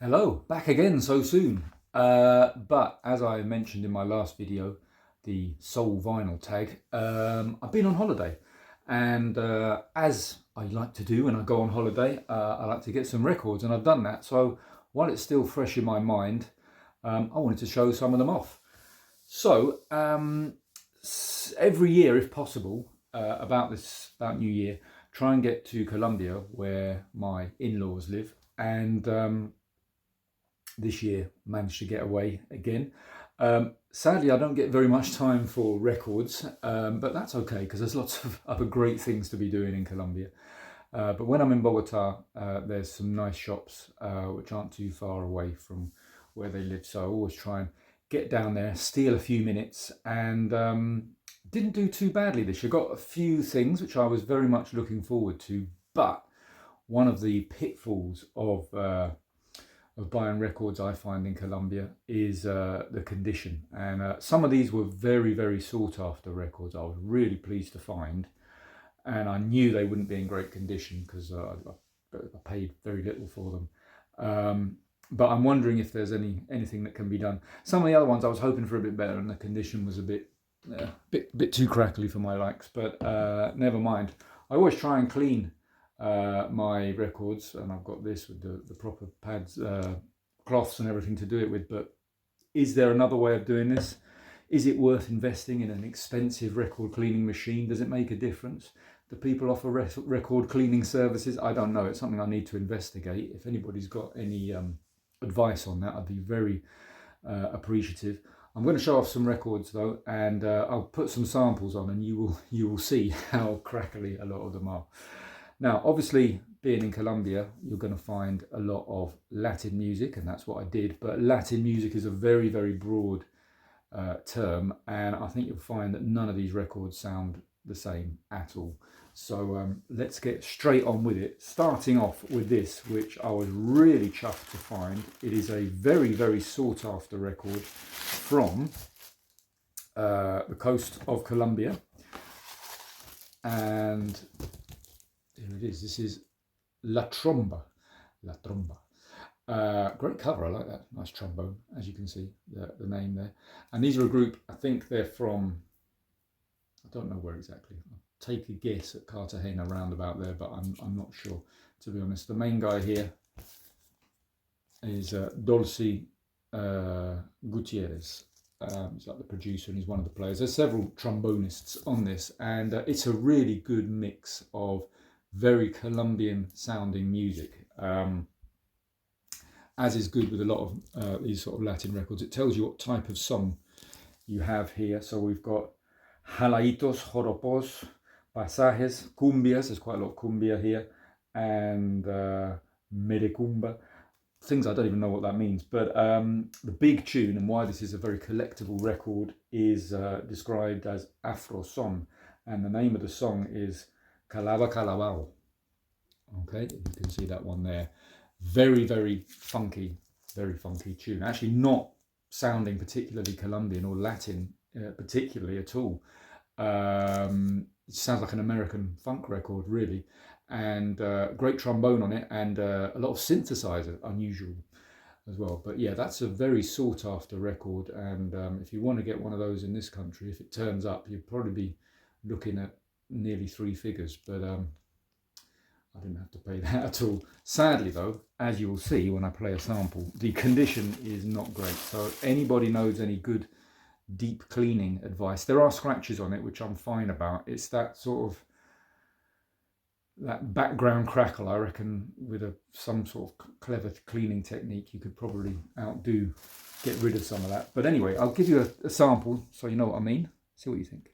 Hello, back again so soon. But as I mentioned in my last video, the Soul Vinyl tag, I've been on holiday. And as I like to do when I go on holiday, I like to get some records, and I've done that. So while it's still fresh in my mind, I wanted to show some of them off. So every year, if possible, about New Year, try and get to Colombia where my in-laws live, and this year managed to get away again. Sadly, I don't get very much time for records, but that's okay because there's lots of other great things to be doing in Colombia. But when I'm in Bogota, there's some nice shops which aren't too far away from where they live. So I always try and get down there, steal a few minutes, and didn't do too badly this year. Got a few things which I was very much looking forward to, but one of the pitfalls of buying records I find in Colombia is the condition, and some of these were very, very sought after records I was really pleased to find, and I knew they wouldn't be in great condition because I paid very little for them, but I'm wondering if there's anything that can be done. Some of the other ones I was hoping for a bit better, and the condition was a bit too crackly for my likes, but never mind. I always try and clean my records, and I've got this with the proper pads, cloths and everything to do it with. But is there another way of doing this? Is it worth investing in an expensive record cleaning machine? Does it make a difference? Do people offer record cleaning services? I don't know. It's something I need to investigate. If anybody's got any advice on that, I'd be very appreciative. I'm going to show off some records though, and I'll put some samples on, and you will see how crackly a lot of them are. Now, obviously, being in Colombia, you're going to find a lot of Latin music, and that's what I did. But Latin music is a very, very broad term, and I think you'll find that none of these records sound the same at all. So let's get straight on with it, starting off with this, which I was really chuffed to find. It is a very, very sought after record from the coast of Colombia, and here it is. This is La Tromba. La Tromba. Great cover. I like that. Nice trombone, as you can see, the name there. And these are a group, I think they're from, I don't know where exactly. I'll take a guess at Cartagena, around about there, but I'm not sure, to be honest. The main guy here is Dulce Gutierrez. He's like the producer, and he's one of the players. There's several trombonists on this, and it's a really good mix of very Colombian sounding music, as is good with a lot of these sort of Latin records. It tells you what type of song you have here. So we've got jalaitos, joropos, pasajes, cumbias. There's quite a lot of cumbia here, and merecumba. Things I don't even know what that means, but the big tune, and why this is a very collectible record, is described as Afro Son, and the name of the song is Calaba Calabao. Okay, you can see that one there. Very, very funky tune. Actually not sounding particularly Colombian or Latin particularly at all. It sounds like an American funk record, really. And great trombone on it, and a lot of synthesizer, unusual as well. But yeah, that's a very sought after record, and if you want to get one of those in this country, if it turns up, you'd probably be looking at nearly 3 figures, but I didn't have to pay that at all. Sadly though, as you will see when I play a sample, the condition is not great. So if anybody knows any good deep cleaning advice, there are scratches on it, which I'm fine about. It's that sort of, that background crackle, I reckon with some sort of clever cleaning technique, you could probably get rid of some of that. But anyway, I'll give you a sample so you know what I mean. See what you think.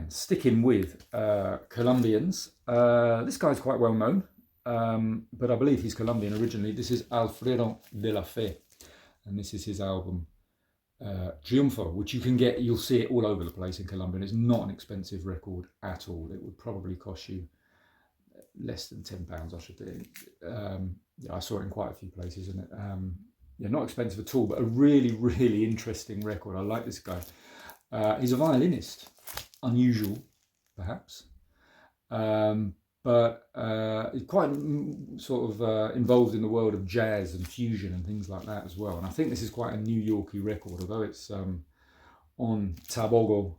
man, sticking with Colombians. This guy's quite well known, but I believe he's Colombian originally. This is Alfredo de la Fe, and this is his album Triunfo, which you can get, you'll see it all over the place in Colombia, and it's not an expensive record at all. It would probably cost you less than £10, I should think. Yeah, I saw it in quite a few places, and yeah, not expensive at all, but a really, really interesting record. I like this guy. He's a violinist, unusual, perhaps, but he's quite sort of involved in the world of jazz and fusion and things like that as well. And I think this is quite a New Yorkie record, although it's on Tabogo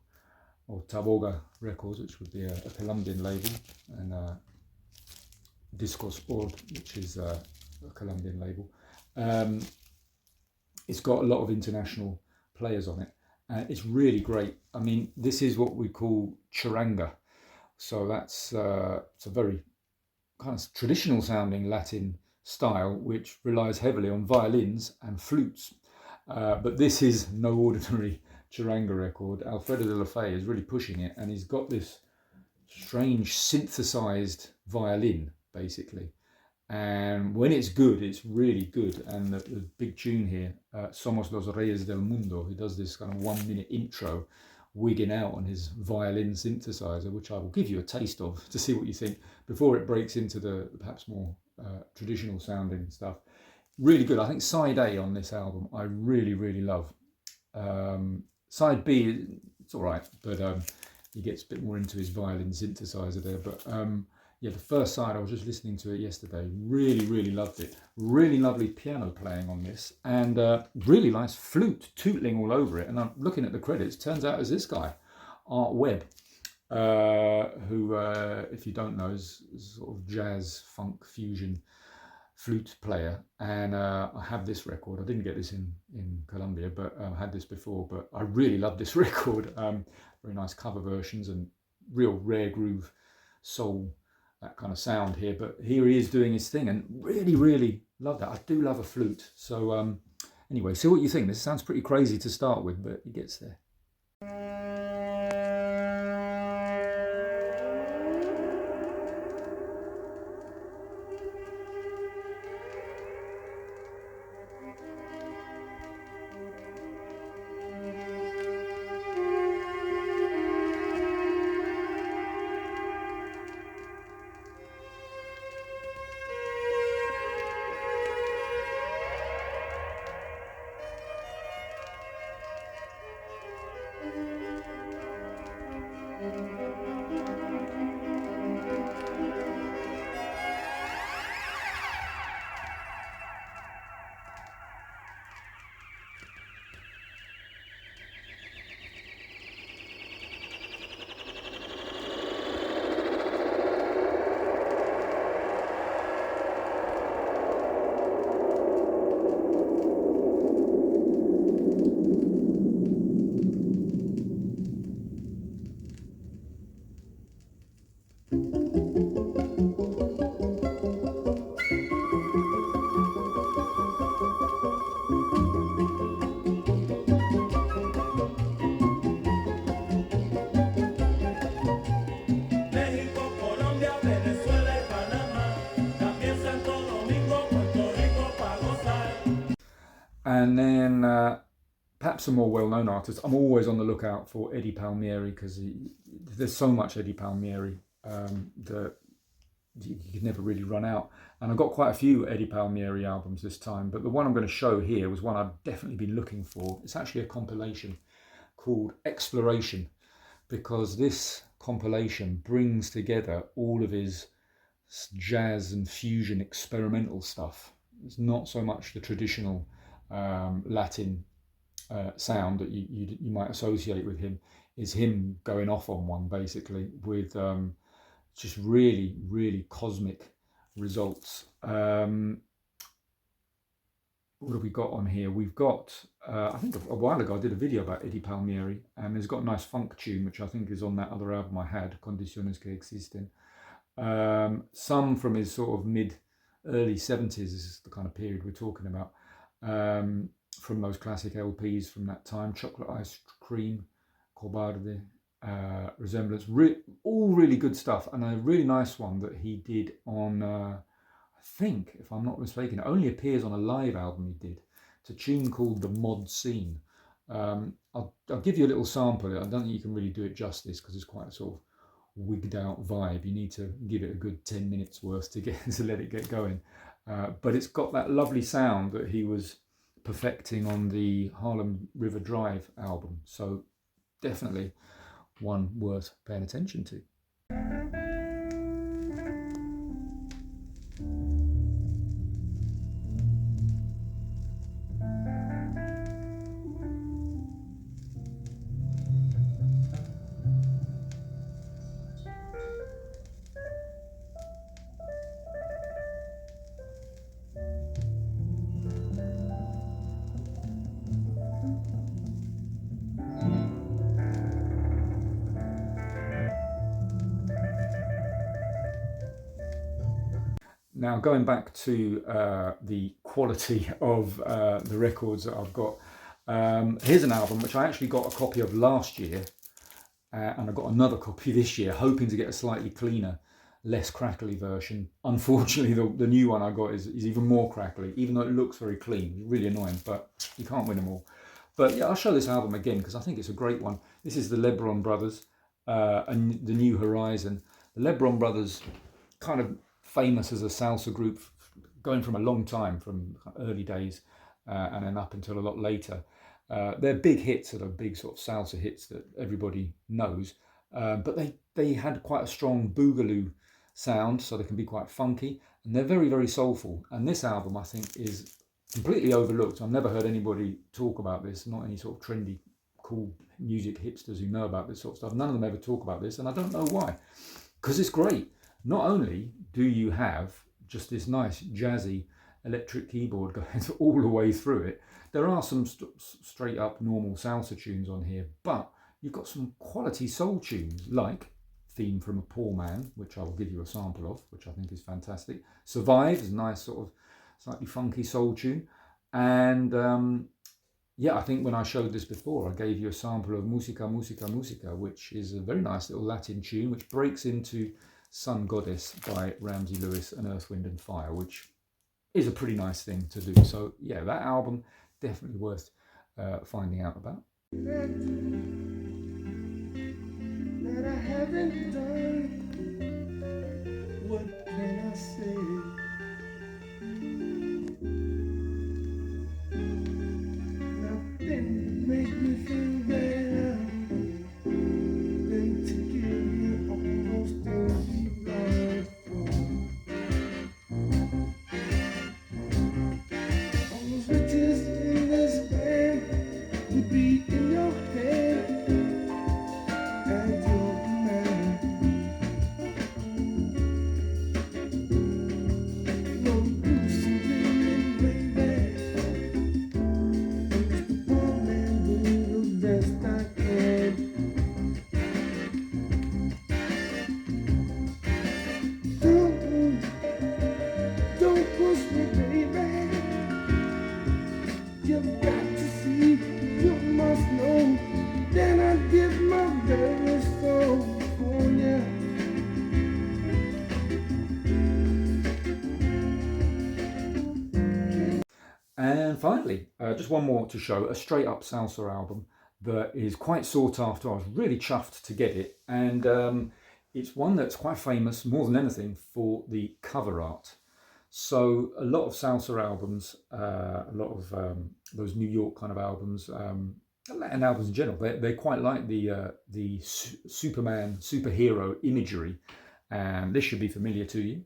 or Taboga Records, which would be a Colombian label, and Discos Board, which is a Colombian label. It's got a lot of international players on it. It's really great. I mean, this is what we call charanga. So that's it's a very kind of traditional sounding Latin style, which relies heavily on violins and flutes. But this is no ordinary charanga record. Alfredo de la Fe is really pushing it, and he's got this strange synthesized violin, basically. And when it's good, it's really good. And the big tune here, Somos los Reyes del Mundo, he does this kind of 1 minute intro, wigging out on his violin synthesizer, which I will give you a taste of to see what you think before it breaks into the perhaps more traditional sounding stuff. Really good. I think side A on this album, I really, really love. Side B, it's all right, but he gets a bit more into his violin synthesizer there. But yeah, the first side, I was just listening to it yesterday. Really, really loved it. Really lovely piano playing on this, and really nice flute tootling all over it. And I'm looking at the credits. Turns out it's this guy, Art Webb, who, if you don't know, is sort of jazz, funk, fusion flute player. And I have this record. I didn't get this in Colombia, but I had this before. But I really love this record. Very nice cover versions and real rare groove soul, that kind of sound here. But here he is doing his thing, and really, really love that. I do love a flute. So anyway, see what you think. This sounds pretty crazy to start with, but it gets there. And then perhaps some more well-known artists. I'm always on the lookout for Eddie Palmieri, because there's so much Eddie Palmieri that you can never really run out. And I've got quite a few Eddie Palmieri albums this time, but the one I'm going to show here was one I've definitely been looking for. It's actually a compilation called Exploration, because this compilation brings together all of his jazz and fusion experimental stuff. It's not so much the traditional Latin sound that you might associate with him. Is him going off on one, basically, with just really, really cosmic results. What have we got on here? We've got, I think a while ago I did a video about Eddie Palmieri, and he's got a nice funk tune, which I think is on that other album I had, Condiciones que Existen. Some from his sort of early 70s is the kind of period we're talking about. From those classic LPs from that time, Chocolate Ice Cream, Cobarde, resemblance. All really good stuff, and a really nice one that he did on, I think, if I'm not mistaken, it only appears on a live album he did. It's a tune called The Mod Scene. I'll give you a little sample. I don't think you can really do it justice because it's quite a sort of wigged out vibe. You need to give it a good 10 minutes worth to let it get going. But it's got that lovely sound that he was perfecting on the Harlem River Drive album. So definitely one worth paying attention to. Now, going back to the quality of the records that I've got, here's an album which I actually got a copy of last year, and I got another copy this year, hoping to get a slightly cleaner, less crackly version. Unfortunately, the new one I got is even more crackly, even though it looks very clean. Really annoying, but you can't win them all. But yeah, I'll show this album again because I think it's a great one. This is the Lebron Brothers and the New Horizon. The Lebron Brothers, kind of famous as a salsa group, going from a long time, from early days and then up until a lot later. They're big hits that are big sort of salsa hits that everybody knows, but they had quite a strong boogaloo sound, so they can be quite funky, and they're very, very soulful. And this album, I think, is completely overlooked. I've never heard anybody talk about this, not any sort of trendy, cool music hipsters who know about this sort of stuff. None of them ever talk about this, and I don't know why, because it's great. Not only do you have just this nice jazzy electric keyboard going all the way through it, there are some straight up normal salsa tunes on here, but you've got some quality soul tunes like Theme from a Poor Man, which I will give you a sample of, which I think is fantastic. Survive is a nice sort of slightly funky soul tune. And yeah, I think when I showed this before, I gave you a sample of Musica, Musica, Musica, which is a very nice little Latin tune, which breaks into Sun Goddess by Ramsey Lewis and Earth, Wind and Fire, which is a pretty nice thing to do. So yeah, that album definitely worth finding out about. That I haven't done, what can I say? Nothing makes me feel better than to give you all those things you love for. All those riches in this band would be in your head and your man. No use in dreaming way back. I'm just a poor man doing the best I can. Don't push me, baby. You've got to see, you must know. Then I give my very soul for you. And finally, just one more to show, a straight up salsa album that is quite sought after. I was really chuffed to get it, and it's one that's quite famous, more than anything, for the cover art. So a lot of salsa albums, a lot of those New York kind of albums, Latin albums in general, they quite like the Superman, superhero imagery, and this should be familiar to you.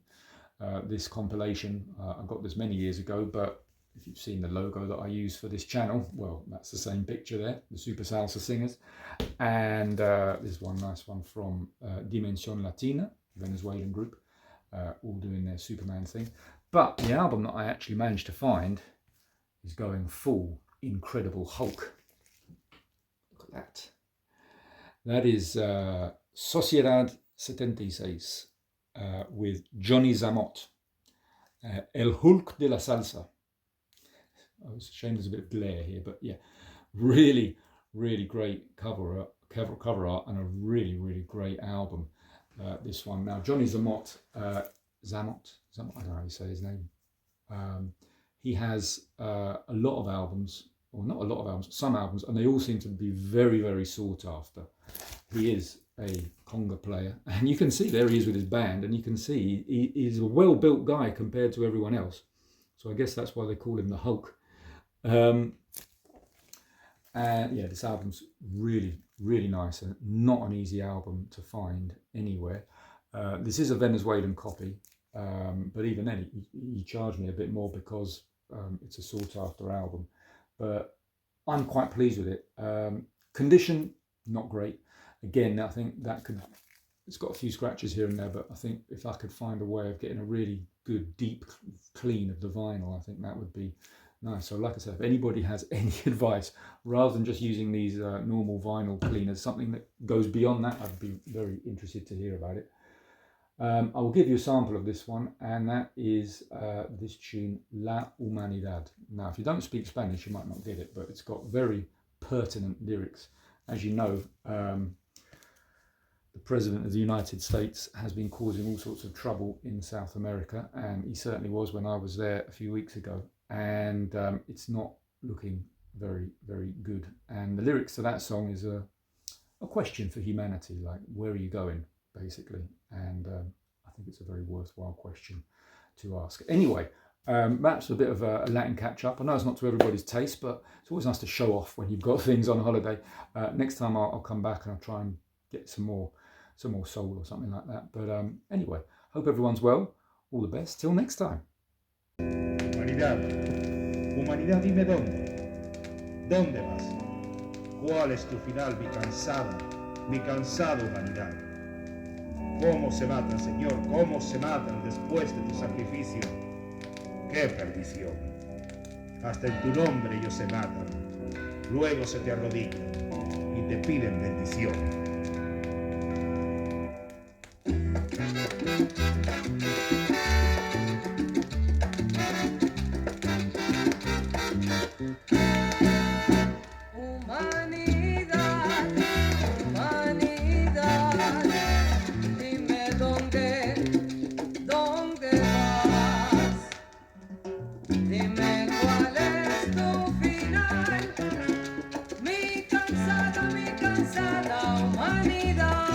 This compilation, I got this many years ago, but if you've seen the logo that I use for this channel, well, that's the same picture there, the Super Salsa Singers. And there's one nice one from Dimension Latina, Venezuelan group, all doing their Superman thing. But the album that I actually managed to find is going full Incredible Hulk. Look at that. That is Sociedad 76 with Johnny Zamot, El Hulk de la Salsa. I was ashamed there's a bit of glare here, but yeah, really, really great cover cover art, and a really, really great album. This one. Now, Johnny Zamot, Zamot, I don't know how you say his name. He has a lot of albums, or not a lot of albums, some albums, and they all seem to be very, very sought after. He is a conga player, and you can see there he is with his band, and you can see he's a well-built guy compared to everyone else. So I guess that's why they call him the Hulk. And yeah, this album's really, really nice, and not an easy album to find anywhere. This is a Venezuelan copy, but even then he charged me a bit more because it's a sought-after album. But I'm quite pleased with it. Condition, not great. Again, I think it's got a few scratches here and there, but I think if I could find a way of getting a really good deep clean of the vinyl, I think that would be nice. So like I said, if anybody has any advice, rather than just using these normal vinyl cleaners, something that goes beyond that, I'd be very interested to hear about it. I will give you a sample of this one, and that is this tune, La Humanidad. Now, if you don't speak Spanish, you might not get it, but it's got very pertinent lyrics. As you know, the President of the United States has been causing all sorts of trouble in South America, and he certainly was when I was there a few weeks ago, and it's not looking very, very good. And the lyrics to that song is a question for humanity, like, where are you going, basically? And I think it's a very worthwhile question to ask. Anyway, that's a bit of a Latin catch-up. I know it's not to everybody's taste, but it's always nice to show off when you've got things on holiday. Next time I'll come back and I'll try and get some more soul or something like that. But anyway, hope everyone's well. All the best. Till next time. Humanidad, humanidad, dime ¿dónde vas? ¿Cuál es tu final, mi cansada humanidad? ¿Cómo se matan, Señor? ¿Cómo se matan después de tu sacrificio? ¡Qué perdición! Hasta en tu nombre ellos se matan, luego se te arrodillan y te piden bendición. Mi cansada humanidad.